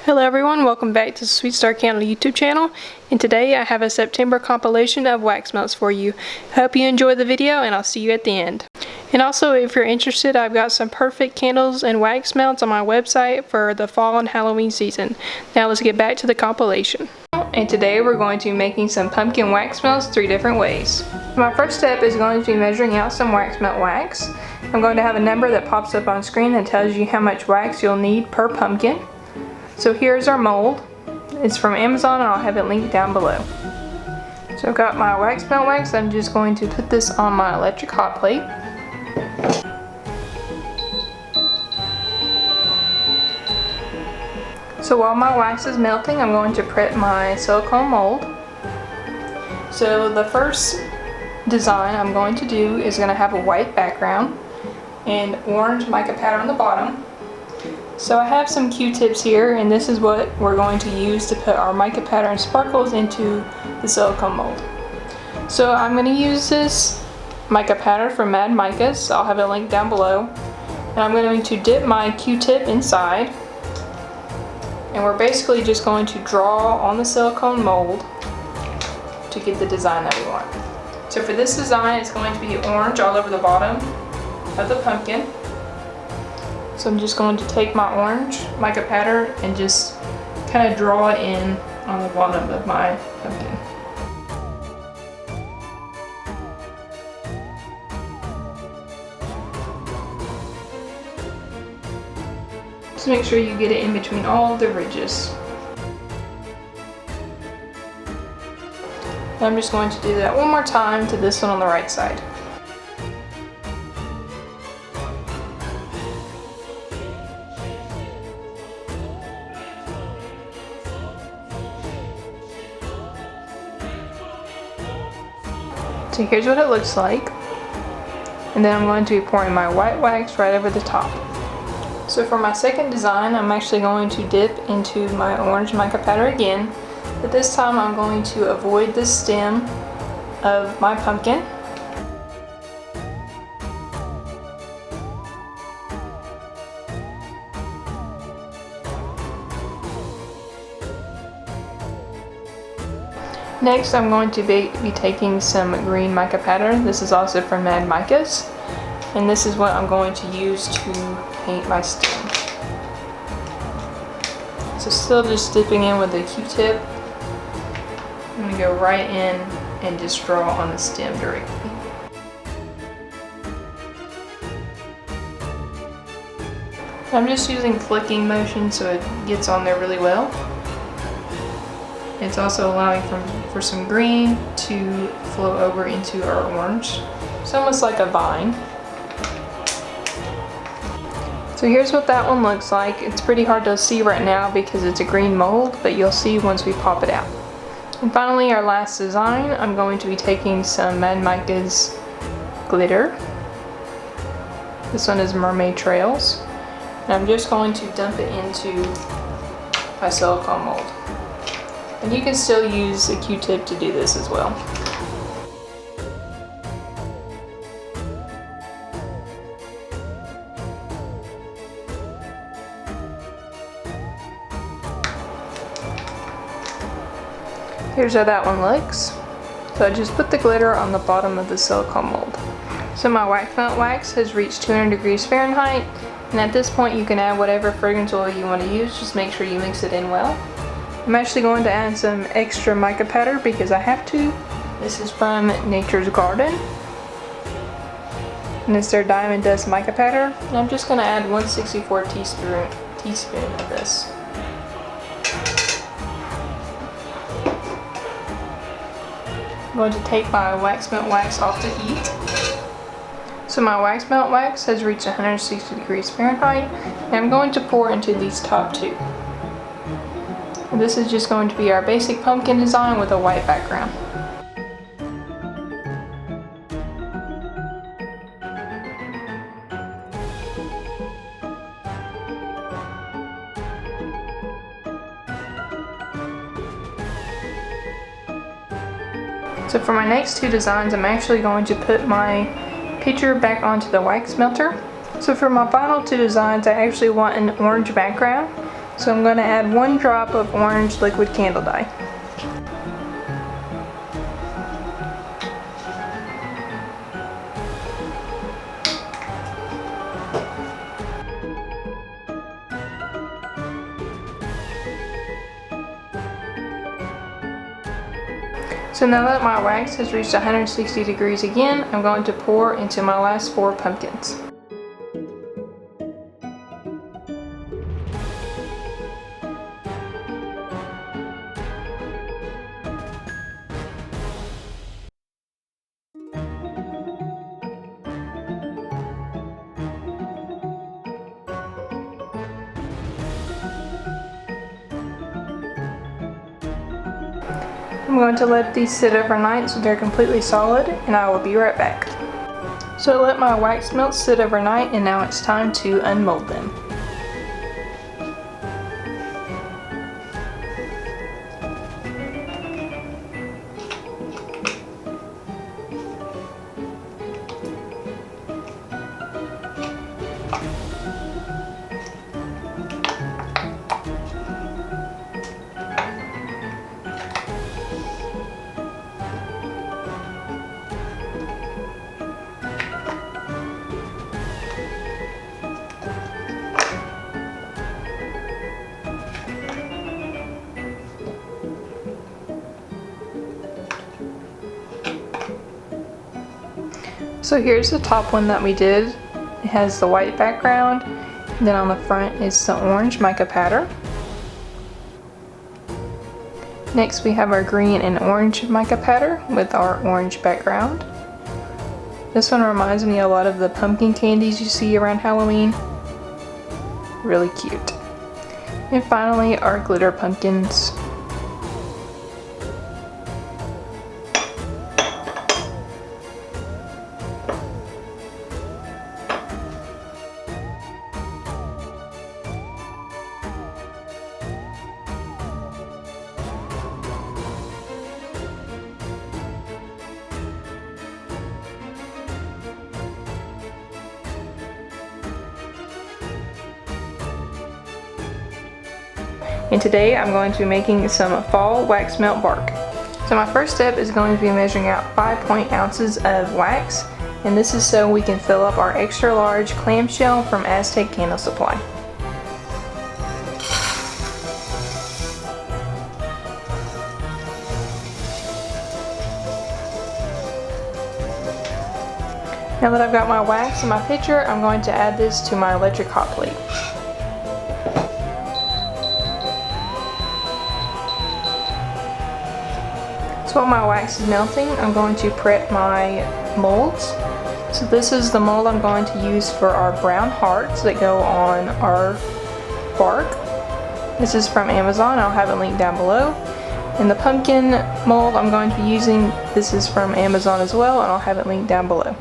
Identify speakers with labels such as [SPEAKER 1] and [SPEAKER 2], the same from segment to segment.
[SPEAKER 1] Hello everyone, welcome back to the Sweet Star Candle YouTube channel, and today I have a September compilation of wax melts for you. Hope you enjoy the video and I'll see you at the end. And also, if you're interested, I've got some perfect candles and wax melts on my website for the fall and Halloween season. Now let's get back to the compilation. And today we're going to be making some pumpkin wax melts 3 different ways. My first step is going to be measuring out some wax melt wax. I'm going to have a number that pops up on screen that tells you how much wax you'll need per pumpkin. So here's our mold. It's from Amazon and I'll have it linked down below. So I've got my wax melt wax. I'm just going to put this on my electric hot plate. So while my wax is melting, I'm going to prep my silicone mold. So the first design I'm going to do is going to have a white background and orange mica powder on the bottom. So I have some Q-tips here, and this is what we're going to use to put our mica powder and sparkles into the silicone mold. So I'm going to use this mica powder from Mad Micas. I'll have it linked down below. And I'm going to dip my Q-tip inside. And we're basically just going to draw on the silicone mold to get the design that we want. So for this design, it's going to be orange all over the bottom of the pumpkin. So I'm just going to take my orange mica powder and just kind of draw it in on the bottom of my pumpkin. Just make sure you get it in between all of the ridges. And I'm just going to do that one more time to this one on the right side. So here's what it looks like, and then I'm going to be pouring my white wax right over the top. So for my second design, I'm actually going to dip into my orange mica powder again, but this time I'm going to avoid the stem of my pumpkin. Next, I'm going to be taking some green mica powder. This is also from Mad Micas, and this is what I'm going to use to paint my stem. So still just dipping in with the Q-tip. I'm going to go right in and just draw on the stem directly. I'm just using flicking motion so it gets on there really well. It's also allowing for some green to flow over into our orange. It's almost like a vine. So here's what that one looks like. It's pretty hard to see right now because it's a green mold, but you'll see once we pop it out. And finally, our last design, I'm going to be taking some Mad Micas glitter. This one is Mermaid Trails. And I'm just going to dump it into my silicone mold. And you can still use a Q-tip to do this as well. Here's how that one looks. So I just put the glitter on the bottom of the silicone mold. So my wax melt wax has reached 200 degrees Fahrenheit, and at this point you can add whatever fragrance oil you want to use. Just make sure you mix it in well. I'm actually going to add some extra mica powder because I have to. This is from Nature's Garden, and it's their Diamond Dust mica powder. And I'm just going to add 1/64 teaspoon of this. I'm going to take my wax melt wax off the heat. So my wax melt wax has reached 160 degrees Fahrenheit, and I'm going to pour into these top 2. And this is just going to be our basic pumpkin design with a white background. So for my next 2 designs, I'm actually going to put my picture back onto the wax melter. So for my final 2 designs, I actually want an orange background. So I'm going to add 1 drop of orange liquid candle dye. So now that my wax has reached 160 degrees again, I'm going to pour into my last 4 pumpkins. I'm going to let these sit overnight so they're completely solid, and I will be right back. So I let my wax melts sit overnight, and now it's time to unmold them. So here's the top one that we did. It has the white background, and then on the front is the orange mica powder. Next we have our green and orange mica powder with our orange background. This one reminds me a lot of the pumpkin candies you see around Halloween. Really cute. And finally our glitter pumpkins. And today I'm going to be making some fall wax melt bark. So my first step is going to be measuring out 5 ounces of wax, and this is so we can fill up our extra large clamshell from Aztec Candle Supply. Now that I've got my wax in my pitcher, I'm going to add this to my electric hot plate. So while my wax is melting, I'm going to prep my molds. So this is the mold I'm going to use for our brown hearts that go on our bark. This is from Amazon, I'll have it linked down below. And the pumpkin mold I'm going to be using, this is from Amazon as well, and I'll have it linked down below.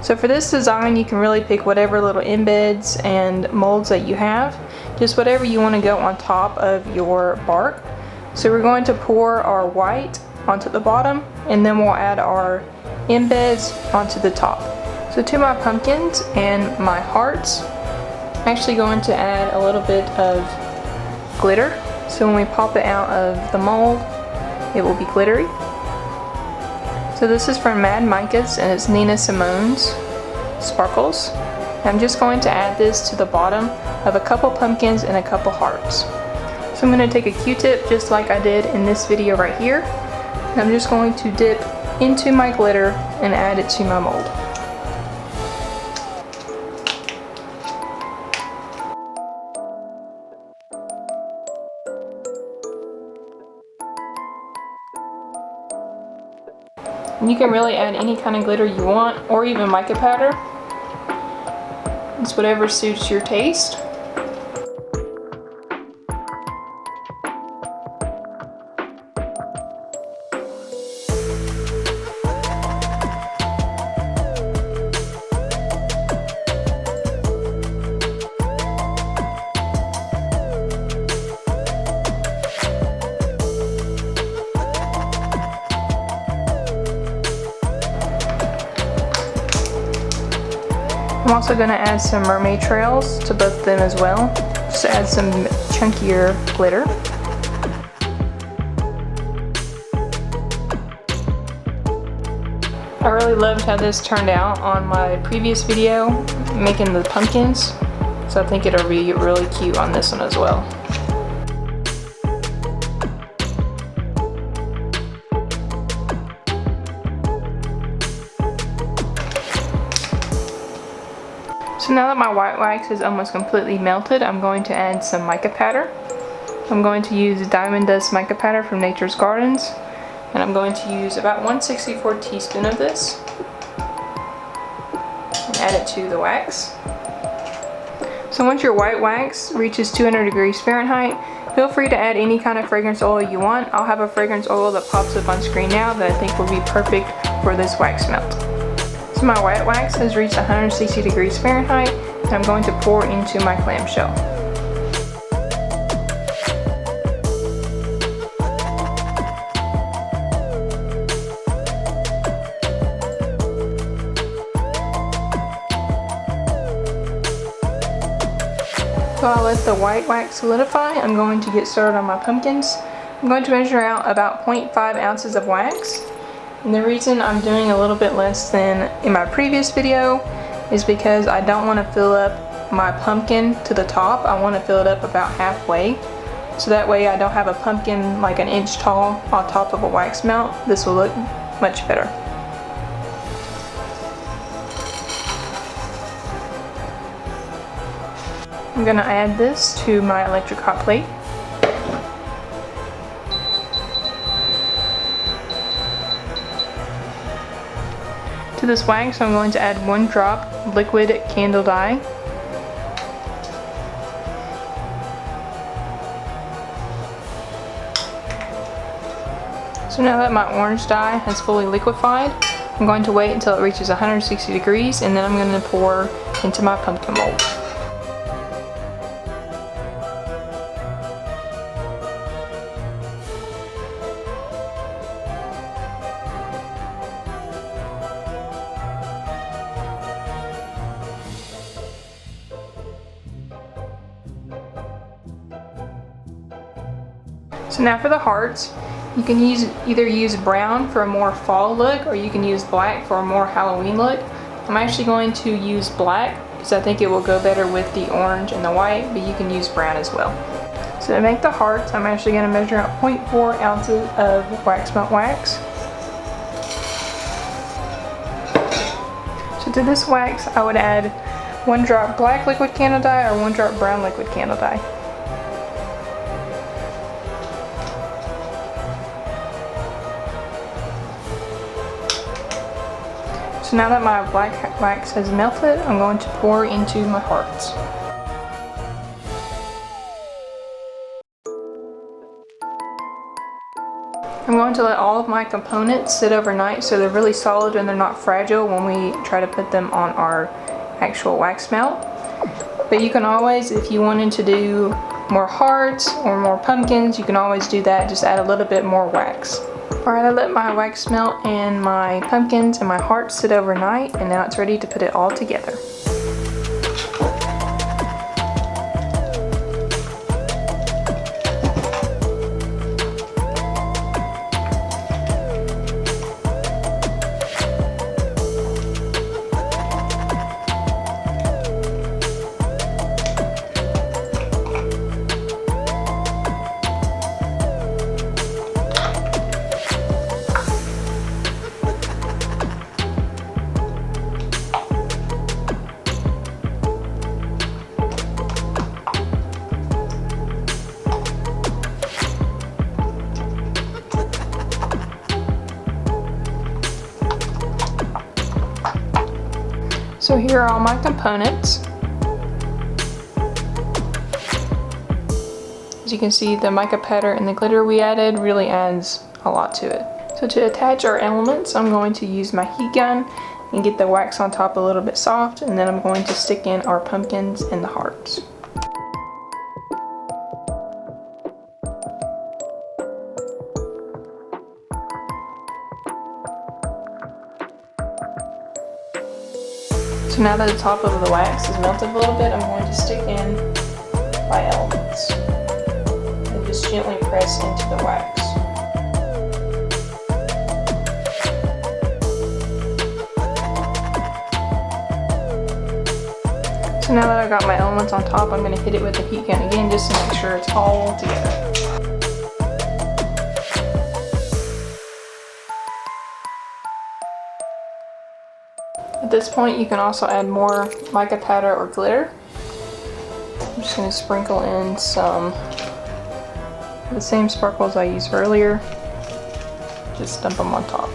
[SPEAKER 1] So for this design, you can really pick whatever little embeds and molds that you have, just whatever you want to go on top of your bark. So we're going to pour our white onto the bottom, and then we'll add our embeds onto the top. So to my pumpkins and my hearts, I'm actually going to add a little bit of glitter. So when we pop it out of the mold, it will be glittery. So this is from Mad Micas, and it's Nina Simone's Sparkles. I'm just going to add this to the bottom of a couple pumpkins and a couple hearts. So I'm going to take a Q-tip just like I did in this video right here. And I'm just going to dip into my glitter and add it to my mold. And you can really add any kind of glitter you want, or even mica powder. It's whatever suits your taste. I'm also going to add some mermaid trails to both of them as well. Just add some chunkier glitter. I really loved how this turned out on my previous video, making the pumpkins. So I think it'll be really cute on this one as well. So now that my white wax is almost completely melted, I'm going to add some mica powder. I'm going to use Diamond Dust mica powder from Nature's Gardens, and I'm going to use about 1/64 teaspoon of this and add it to the wax. So once your white wax reaches 200 degrees Fahrenheit, feel free to add any kind of fragrance oil you want. I'll have a fragrance oil that pops up on screen now that I think will be perfect for this wax melt. So my white wax has reached 160 degrees Fahrenheit, and I'm going to pour into my clamshell. So I'll let the white wax solidify. I'm going to get started on my pumpkins. I'm going to measure out about 0.5 ounces of wax. And the reason I'm doing a little bit less than in my previous video is because I don't want to fill up my pumpkin to the top. I want to fill it up about halfway. So that way I don't have a pumpkin like an inch tall on top of a wax melt. This will look much better. I'm going to add this to my electric hot plate. To this wax, I'm going to add 1 drop liquid candle dye. So now that my orange dye has fully liquefied, I'm going to wait until it reaches 160 degrees, and then I'm going to pour into my pumpkin mold. So now for the hearts, you can either use brown for a more fall look, or you can use black for a more Halloween look. I'm actually going to use black because I think it will go better with the orange and the white, but you can use brown as well. So to make the hearts, I'm actually going to measure out 0.4 ounces of wax melt wax. So to this wax, I would add 1 drop black liquid candle dye or 1 drop brown liquid candle dye. So now that my black wax has melted, I'm going to pour into my hearts. I'm going to let all of my components sit overnight so they're really solid and they're not fragile when we try to put them on our actual wax melt. But you can always, if you wanted to do more hearts or more pumpkins, you can always do that. Just add a little bit more wax. Alright, I let my wax melt and my pumpkins and my hearts sit overnight, and now it's ready to put it all together. So here are all my components. As you can see, the mica powder and the glitter we added really adds a lot to it. So to attach our elements, I'm going to use my heat gun and get the wax on top a little bit soft, and then I'm going to stick in our pumpkins and the hearts. So now that the top of the wax is melted a little bit, I'm going to stick in my gently press into the wax. So now that I've got my elements on top, I'm going to hit it with the heat gun again just to make sure it's all together. At this point, you can also add more mica powder or glitter. I'm just going to sprinkle in some of the same sparkles I used earlier. Just dump them on top.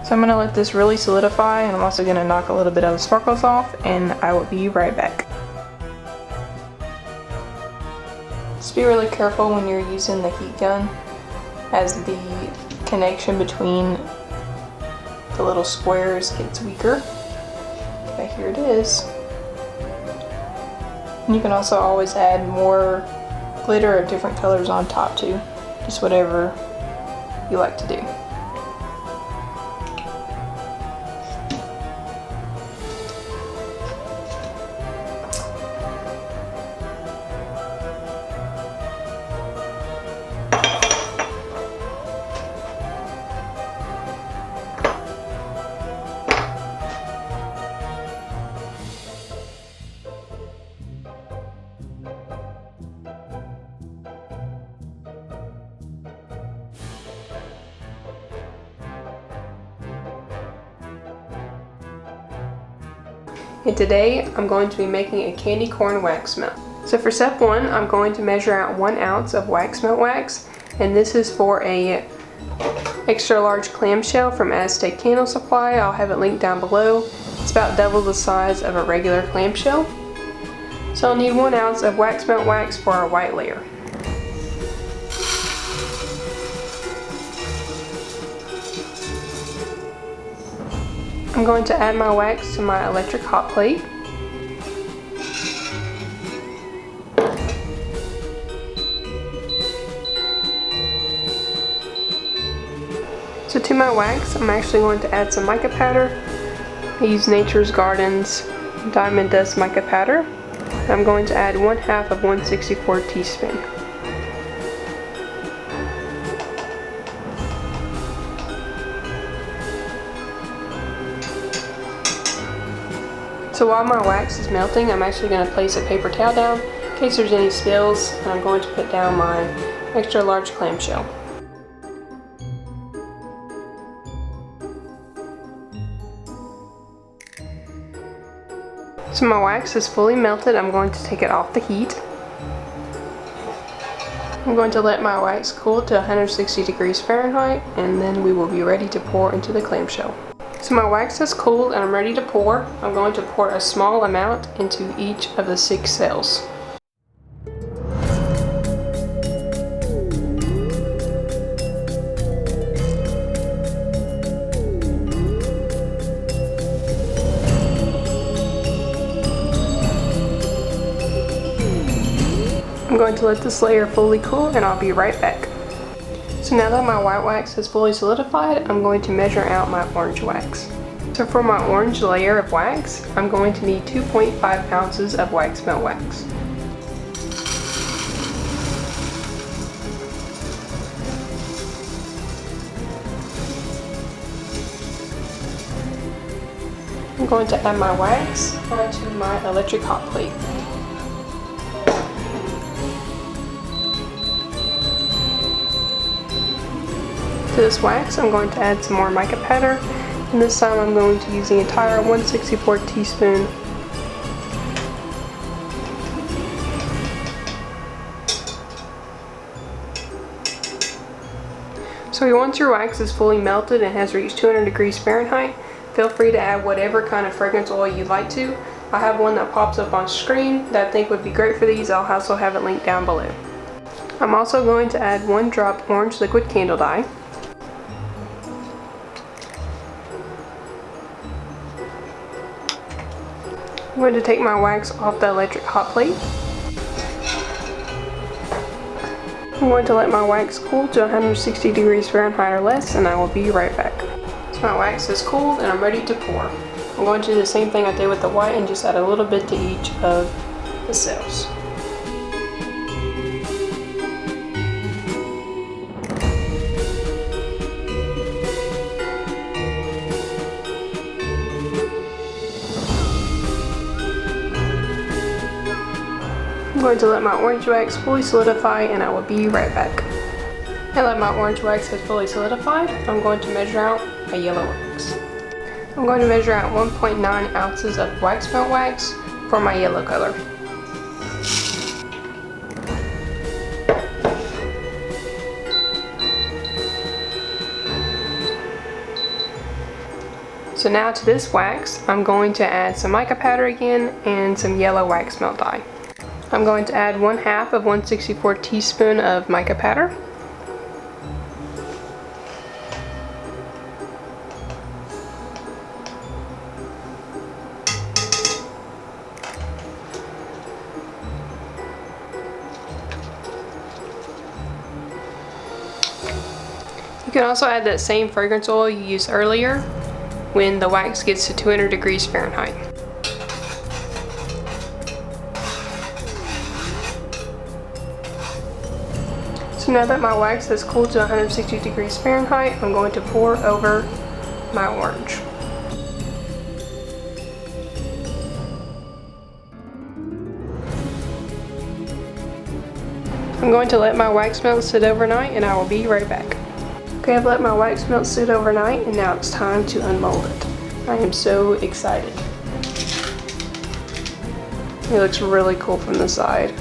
[SPEAKER 1] So I'm going to let this really solidify, and I'm also going to knock a little bit of the sparkles off, and I will be right back. Just be really careful when you're using the heat gun, as the connection between the little squares gets weaker. Okay, here it is. And you can also always add more glitter of different colors on top too, just whatever you like to do. And today I'm going to be making a candy corn wax melt. So for step 1, I'm going to measure out 1 ounce of wax melt wax, and this is for a extra large clamshell from Aztec Candle Supply. I'll have it linked down below. It's about double the size of a regular clamshell. So I'll need 1 ounce of wax melt wax for our white layer. I'm going to add my wax to my electric hot plate. So to my wax, I'm actually going to add some mica powder. I use Nature's Garden's Diamond Dust Mica Powder. I'm going to add 1/2 of 1/64 teaspoon. So while my wax is melting, I'm actually going to place a paper towel down in case there's any spills, and I'm going to put down my extra large clamshell. So my wax is fully melted. I'm going to take it off the heat. I'm going to let my wax cool to 160 degrees Fahrenheit, and then we will be ready to pour into the clamshell. So my wax has cooled and I'm ready to pour. I'm going to pour a small amount into each of the 6 cells. I'm going to let this layer fully cool, and I'll be right back. So now that my white wax has fully solidified, I'm going to measure out my orange wax. So for my orange layer of wax, I'm going to need 2.5 ounces of wax melt wax. I'm going to add my wax onto my electric hot plate. To this wax, I'm going to add some more mica powder, and this time I'm going to use the entire 1/64 teaspoon. So once your wax is fully melted and has reached 200 degrees Fahrenheit, feel free to add whatever kind of fragrance oil you'd like to. I have one that pops up on screen that I think would be great for these. I'll also have it linked down below. I'm also going to add 1 drop orange liquid candle dye. I'm going to take my wax off the electric hot plate. I'm going to let my wax cool to 160 degrees Fahrenheit or less, and I will be right back. So my wax is cooled and I'm ready to pour. I'm going to do the same thing I did with the white and just add a little bit to each of the cells. I'm going to let my orange wax fully solidify and I will be right back. Now that my orange wax has fully solidified, I'm going to measure out my yellow wax. I'm going to measure out 1.9 ounces of wax melt wax for my yellow color. So now to this wax, I'm going to add some mica powder again and some yellow wax melt dye. I'm going to add 1/2 of 1/64 teaspoon of mica powder. You can also add that same fragrance oil you used earlier when the wax gets to 200 degrees Fahrenheit. So now that my wax has cooled to 160 degrees Fahrenheit, I'm going to pour over my orange. I'm going to let my wax melt sit overnight and I will be right back. Okay, I've let my wax melt sit overnight and now it's time to unmold it. I am so excited. It looks really cool from the side.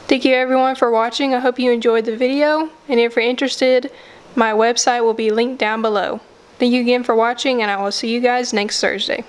[SPEAKER 1] Thank you everyone for watching. I hope you enjoyed the video, and if you're interested, my website will be linked down below. Thank you again for watching, and I will see you guys next Thursday.